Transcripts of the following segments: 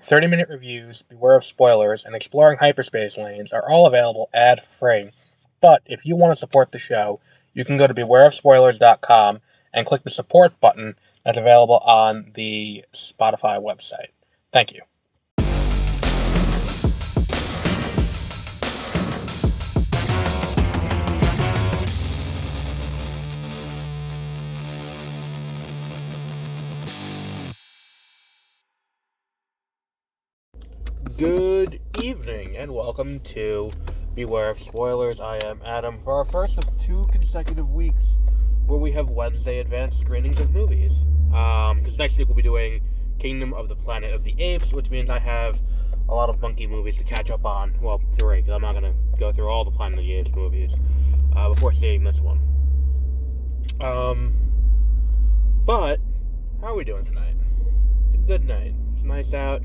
30-minute reviews, beware of spoilers, and exploring hyperspace lanes are all available ad-free. But if you want to support the show, you can go to bewareofspoilers.com and click the support button that's available on the Spotify website. Thank you. Good evening, and welcome to Beware of Spoilers. I am Adam, for our first of 2 consecutive weeks where we have Wednesday advanced screenings of movies. Because next week we'll be doing Kingdom of the Planet of the Apes, which means I have a lot of monkey movies to catch up on. Well, 3, because I'm not going to go through all the Planet of the Apes movies before seeing this one. But, how are we doing tonight? It's a good night. It's nice out.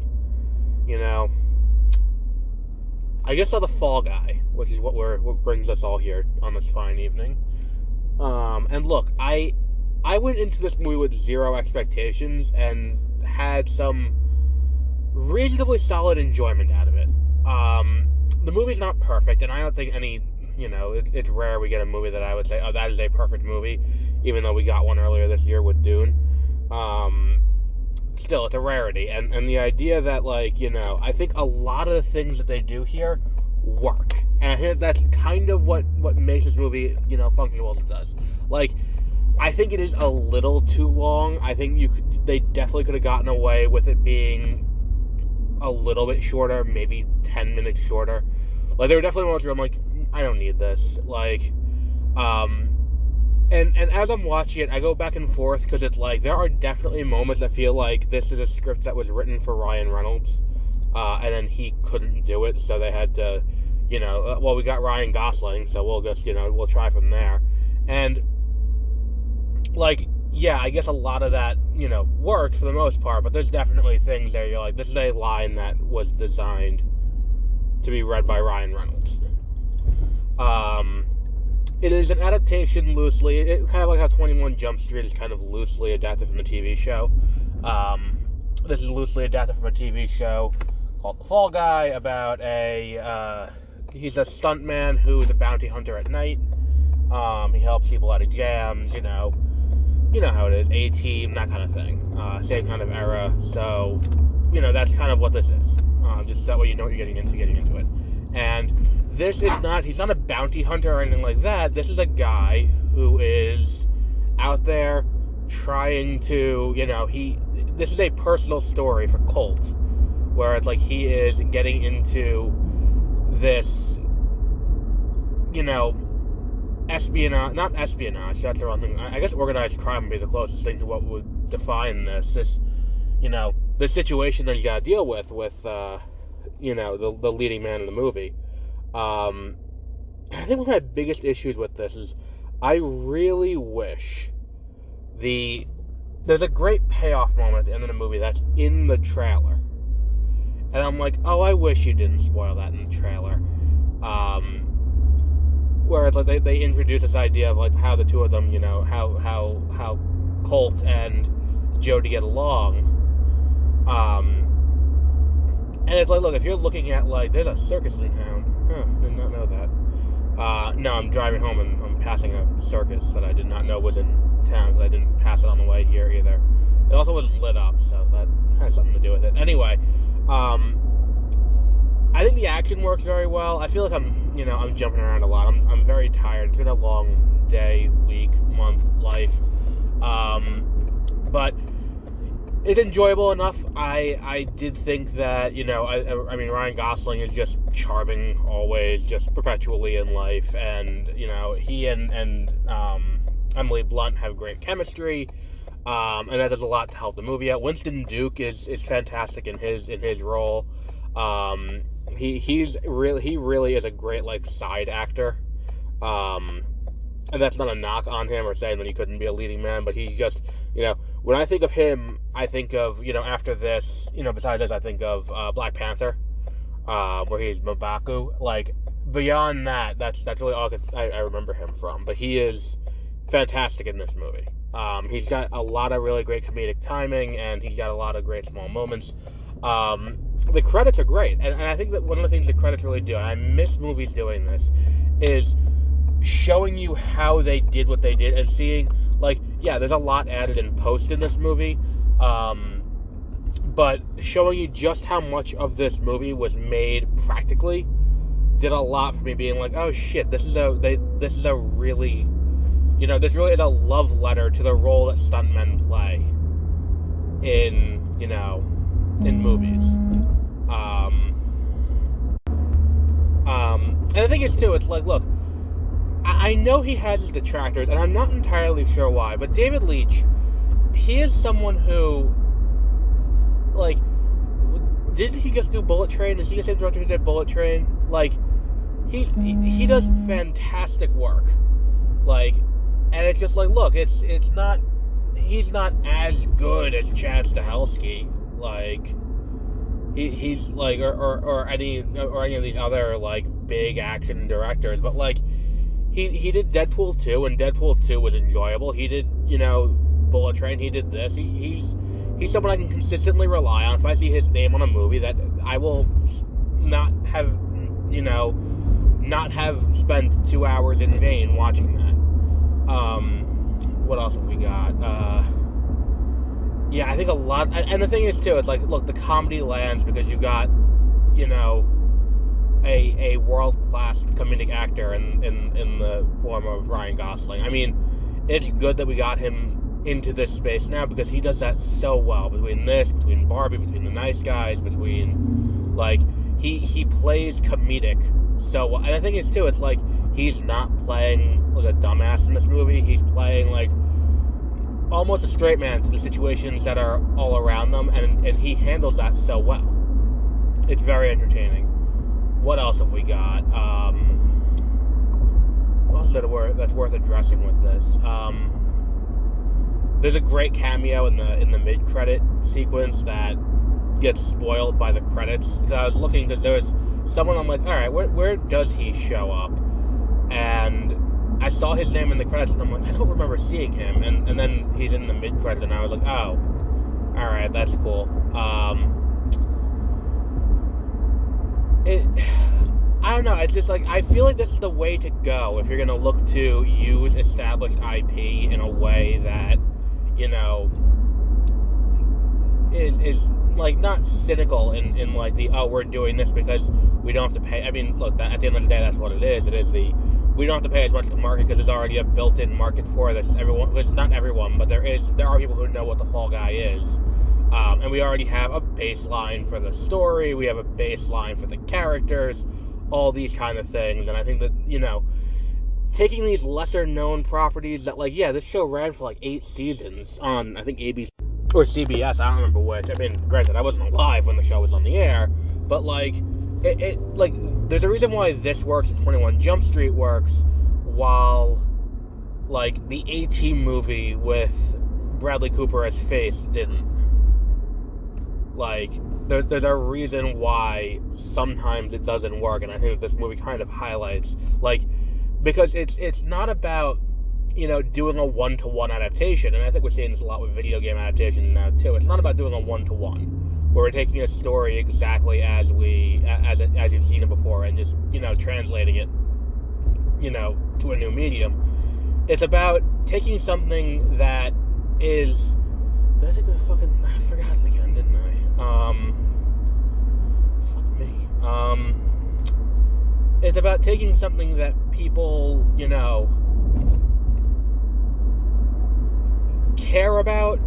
You know, I just saw The Fall Guy, which is what brings us all here on this fine evening. And look, I went into this movie with 0 expectations and had some reasonably solid enjoyment out of it. The movie's not perfect, and I don't think it's rare we get a movie that I would say, oh, that is a perfect movie, even though we got one earlier this year with Dune. Still, it's a rarity, and the idea that, I think a lot of the things that they do here work, and I think that's kind of what makes this movie, function well as it does. I think it is a little too long. I think they definitely could have gotten away with it being a little bit shorter, maybe 10 minutes shorter. There were definitely moments where I'm like, I don't need this, And as I'm watching it, I go back and forth, because it's there are definitely moments that feel like this is a script that was written for Ryan Reynolds, and then he couldn't do it, so they had to, we got Ryan Gosling, so we'll just, we'll try from there. And, yeah, I guess a lot of that, worked for the most part, but there's definitely things there you're like, this is a line that was designed to be read by Ryan Reynolds. It is an adaptation loosely, kind of like how 21 Jump Street is kind of loosely adapted from a TV show. This is loosely adapted from a TV show called The Fall Guy, about he's a stuntman who is a bounty hunter at night. He helps people out of jams, you know how it is, A-Team, that kind of thing. Same kind of era, so, that's kind of what this is. Just that way you know what you're getting into it. And he's not a bounty hunter or anything like that. This is a guy who is out there trying to, this is a personal story for Colt, where it's he is getting into this, not espionage, that's the wrong thing. I guess organized crime would be the closest thing to what would define this. The situation that you gotta deal with, the leading man in the movie. I think one of my biggest issues with this is I really wish there's a great payoff moment at the end of the movie that's in the trailer. And I'm like, oh, I wish you didn't spoil that in the trailer. Where it's they introduce this idea of how the two of them, how Colt and Jody get along. And it's look, if you're looking at there's a circus in town. Did not know that. No, I'm driving home and I'm passing a circus that I did not know was in town, because I didn't pass it on the way here either. It also wasn't lit up, so that has something to do with it. Anyway, I think the action works very well. I feel like I'm jumping around a lot. I'm very tired. It's been a long day, week, month, life. But it's enjoyable enough. I did think that, I mean, Ryan Gosling is just charming always, just perpetually in life, and, he and Emily Blunt have great chemistry, and that does a lot to help the movie out. Winston Duke is fantastic in his role. He really is a great, side actor, and that's not a knock on him or saying that he couldn't be a leading man, but he's just, when I think of him, I think of, after this, besides this, I think of Black Panther, where he's M'Baku. Beyond that, that's really all I remember him from. But he is fantastic in this movie. He's got a lot of really great comedic timing, and he's got a lot of great small moments. the credits are great, and I think that one of the things the credits really do, and I miss movies doing this, is showing you how they did what they did and seeing, like, yeah, there's a lot added in post in this movie, but showing you just how much of this movie was made practically did a lot for me, being like, oh shit, this is a really, this really is a love letter to the role that stuntmen play in movies. And the thing is too, it's like, look, I know he has his detractors, and I'm not entirely sure why, but David Leitch, he is someone who, like, didn't he just do Bullet Train? Is he the same director who did Bullet Train? Like, he does fantastic work. Like, and it's just like, look, it's not, he's not as good as Chad Stahelski. Like, he's like, or any of these other, like, big action directors, but like, he did Deadpool 2, and Deadpool 2 was enjoyable. He did, Bullet Train, he did this. He's someone I can consistently rely on. If I see his name on a movie, that I will not have, not have spent 2 hours in vain watching that. What else have we got? Yeah, I think a lot, and the thing is too, it's like, look, the comedy lands because you got, a world-class comedic actor in the form of Ryan Gosling. I mean, it's good that we got him into this space now, because he does that so well, between Barbie, between The Nice Guys, between, like, he plays comedic so well. And the thing is too, it's like, he's not playing like a dumbass in this movie. He's playing like almost a straight man to the situations that are all around them, and he handles that so well. It's very entertaining. What else have we got? What else that's worth addressing with this? There's a great cameo in the mid-credit sequence that gets spoiled by the credits. Because I was looking, because there was someone, I'm like, all right, where does he show up? And I saw his name in the credits, and I'm like, I don't remember seeing him. And then he's in the mid-credit, and I was like, oh, all right, that's cool. I don't know, it's just like, I feel like this is the way to go if you're going to look to use established IP in a way that, is like, not cynical in like the, oh, we're doing this because we don't have to pay. I mean, look, at the end of the day, that's what it is. It is we don't have to pay as much to market because there's already a built-in market for this. It's not everyone, but there are people who know what the Fall Guy is. And we already have a baseline for the story, we have a baseline for the characters, all these kind of things, and I think that, taking these lesser-known properties that, like, yeah, this show ran for, like, 8 seasons on, I think, ABC, or CBS, I don't remember which. I mean, granted, I wasn't alive when the show was on the air, but, like, like, there's a reason why this works and 21 Jump Street works, while, like, the A-Team movie with Bradley Cooper as Face didn't. Like, there's a reason why sometimes it doesn't work, and I think this movie kind of highlights, like, because it's not about, doing a one-to-one adaptation, and I think we're seeing this a lot with video game adaptations now, too. It's not about doing a one-to-one, where we're taking a story exactly as you've seen it before, and just, translating it, to a new medium. It's about taking something that is... Did I say the fucking... I forgot it again, didn't I? Fuck me. It's about taking something that people, care about,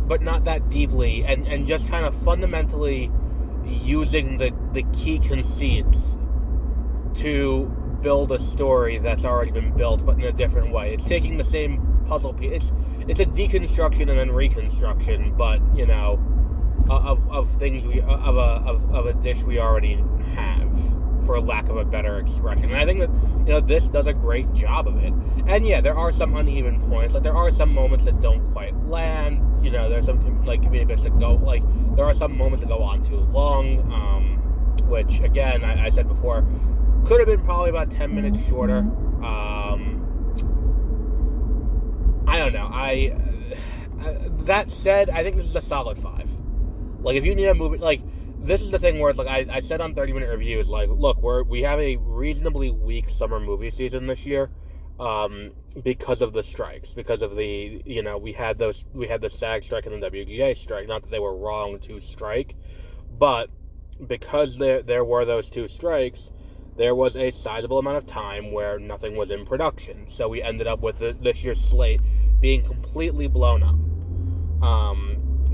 but not that deeply, and just kind of fundamentally using the key conceits to build a story that's already been built, but in a different way. It's taking the same puzzle piece. It's a deconstruction and then reconstruction, but, of things of a dish we already have, for lack of a better expression. And I think that, this does a great job of it. And yeah, there are some uneven points. Like, there are some moments that don't quite land. There's some, like, comedic bits that go, like, there are some moments that go on too long, which, again, I said before, could have been probably about 10 minutes shorter. I don't know. That said, I think this is a solid 5. Like, if you need a movie, like, this is the thing where it's like I said on 30-minute reviews, like, look, we have a reasonably weak summer movie season this year, because of the strikes, because of the, we had the SAG strike and the WGA strike. Not that they were wrong to strike, but because there were those two strikes, there was a sizable amount of time where nothing was in production. So we ended up with this year's slate being completely blown up.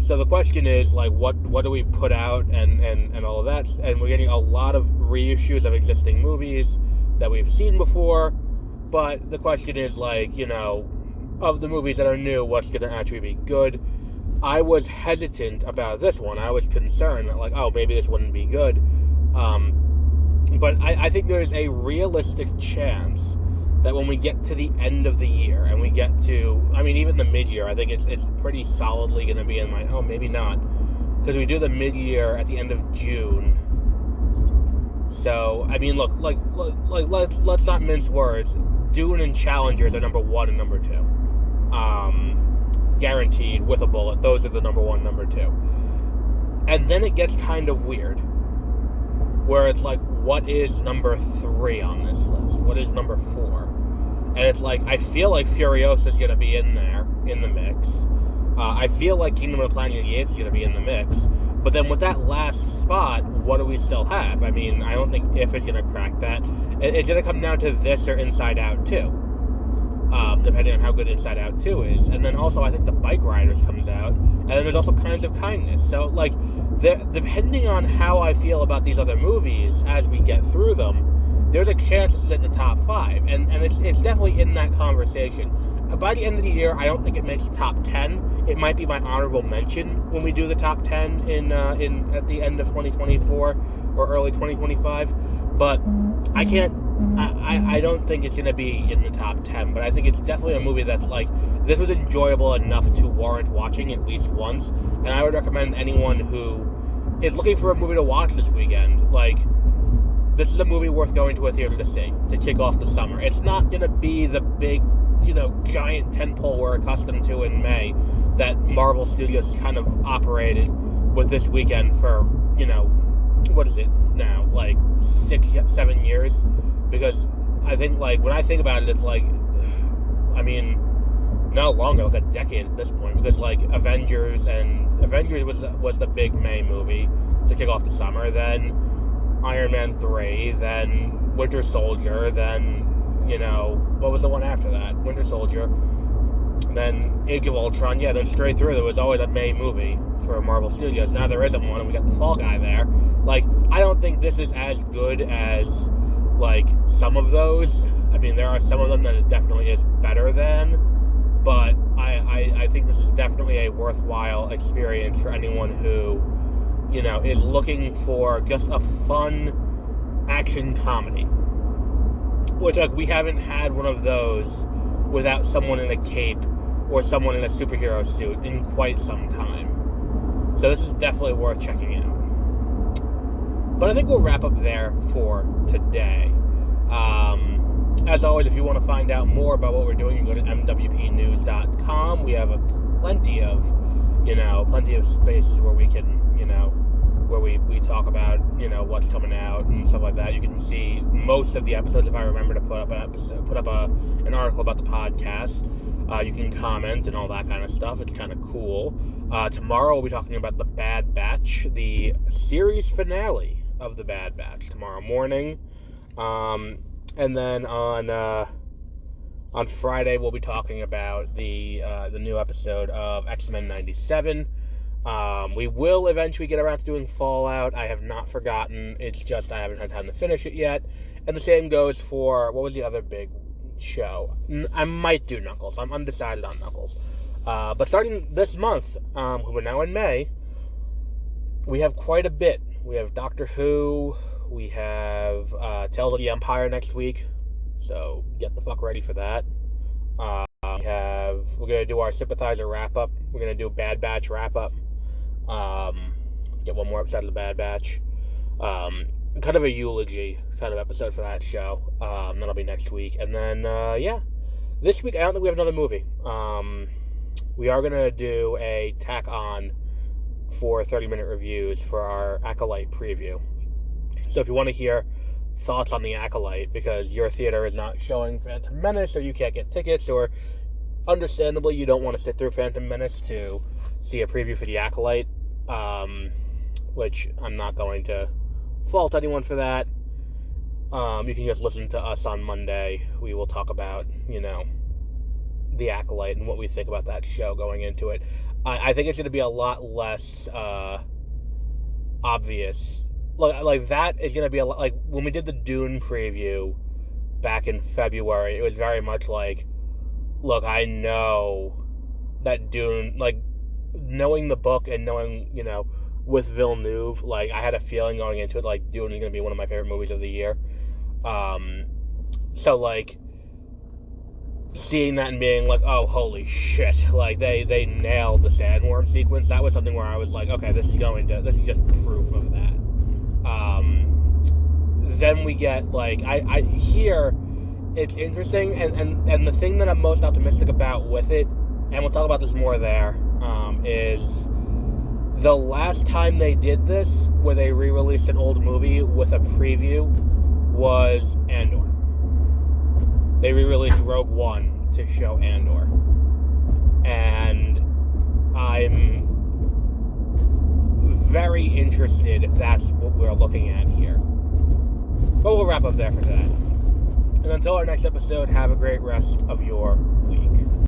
So the question is, like, what do we put out and all of that? And we're getting a lot of reissues of existing movies that we've seen before. But the question is, like, of the movies that are new, what's going to actually be good? I was hesitant about this one. I was concerned that, like, oh, maybe this wouldn't be good. But I think there's a realistic chance that when we get to the end of the year and we get to, even the mid-year, I think it's pretty solidly going to be in my, maybe not, because we do the mid-year at the end of June. So, look, let's not mince words. Dune and Challengers are number 1 and number 2. Guaranteed, with a bullet. Those are the number 1, number 2. And then it gets kind of weird, where it's like, what is number 3 on this list? What is number 4? And it's like, I feel like Furiosa is going to be in there, in the mix. I feel like Kingdom of the Planet of the Apes is going to be in the mix. But then with that last spot, what do we still have? I don't think If is going to crack that. It's going to come down to this or Inside Out 2. Depending on how good Inside Out 2 is. And then also, I think The Bike Riders comes out. And then there's also Kinds of Kindness. So, like, depending on how I feel about these other movies as we get through them, there's a chance it's in the top 5. And it's definitely in that conversation. By the end of the year, I don't think it makes the top 10. It might be my honorable mention when we do the top 10 at the end of 2024 or early 2025. But I don't think it's going to be in the top 10. But I think it's definitely a movie that's like, this was enjoyable enough to warrant watching at least once. And I would recommend anyone who is looking for a movie to watch this weekend, like, this is a movie worth going to a theater to see, to kick off the summer. It's not going to be the big, giant tentpole we're accustomed to in May that Marvel Studios has kind of operated with this weekend for, what is it now, like 6-7 years? Because I think, like, when I think about it, it's like, no longer, like a decade at this point, because, like, Avengers was the big May movie to kick off the summer, then Iron Man 3, then Winter Soldier, then, what was the one after that? Winter Soldier, then Age of Ultron. Yeah, then straight through there was always a May movie for Marvel Studios. Now there isn't one, and we got the Fall Guy there. Like, I don't think this is as good as, like, some of those. There are some of them that it definitely is better than, but I think this is definitely a worthwhile experience for anyone who, is looking for just a fun action comedy. Which, like, we haven't had one of those without someone in a cape or someone in a superhero suit in quite some time. So this is definitely worth checking out. But I think we'll wrap up there for today. As always, if you want to find out more about what we're doing, you can go to mwpnews.com. We have plenty of spaces where we can, where we talk about, what's coming out and stuff like that. You can see most of the episodes if I remember to put up an article about the podcast. You can comment and all that kind of stuff. It's kind of cool. Tomorrow we'll be talking about The Bad Batch, the series finale of The Bad Batch, tomorrow morning. And then on Friday we'll be talking about the new episode of X-Men 97. We will eventually get around to doing Fallout. I have not forgotten. It's just I haven't had time to finish it yet. And the same goes for, what was the other big show? I might do Knuckles. I'm undecided on Knuckles. But starting this month, we're now in May, we have quite a bit. We have Doctor Who. We have Tales of the Empire next week. So get the fuck ready for that. We're going to do our Sympathizer wrap-up. We're going to do a Bad Batch wrap-up. Get one more episode of the Bad Batch. Kind of a eulogy kind of episode for that show. That'll be next week. And then, this week I don't think we have another movie. We are going to do a tack on for 30-minute reviews for our Acolyte preview. So if you want to hear thoughts on the Acolyte, because your theater is not showing Phantom Menace, or you can't get tickets, or understandably you don't want to sit through Phantom Menace to see a preview for the Acolyte, which I'm not going to fault anyone for that. You can just listen to us on Monday. We will talk about, the Acolyte and what we think about that show going into it. I think it's going to be a lot less obvious. Like that is going to be like when we did the Dune preview back in February. It was very much like, look, I know that Dune, like knowing the book and knowing, with Villeneuve, like I had a feeling going into it, like Dune is going to be one of my favorite movies of the year. So like seeing that and being like, oh, holy shit, like they nailed the sandworm sequence. That was something where I was like, okay, this is just proof of that. Then we get like I hear it's interesting, and the thing that I'm most optimistic about with it, and we'll talk about this more there, is the last time they did this, where they re-released an old movie with a preview, was Andor. They re-released Rogue One to show Andor. And I'm very interested if that's what we're looking at here. But we'll wrap up there for today. And until our next episode, have a great rest of your week.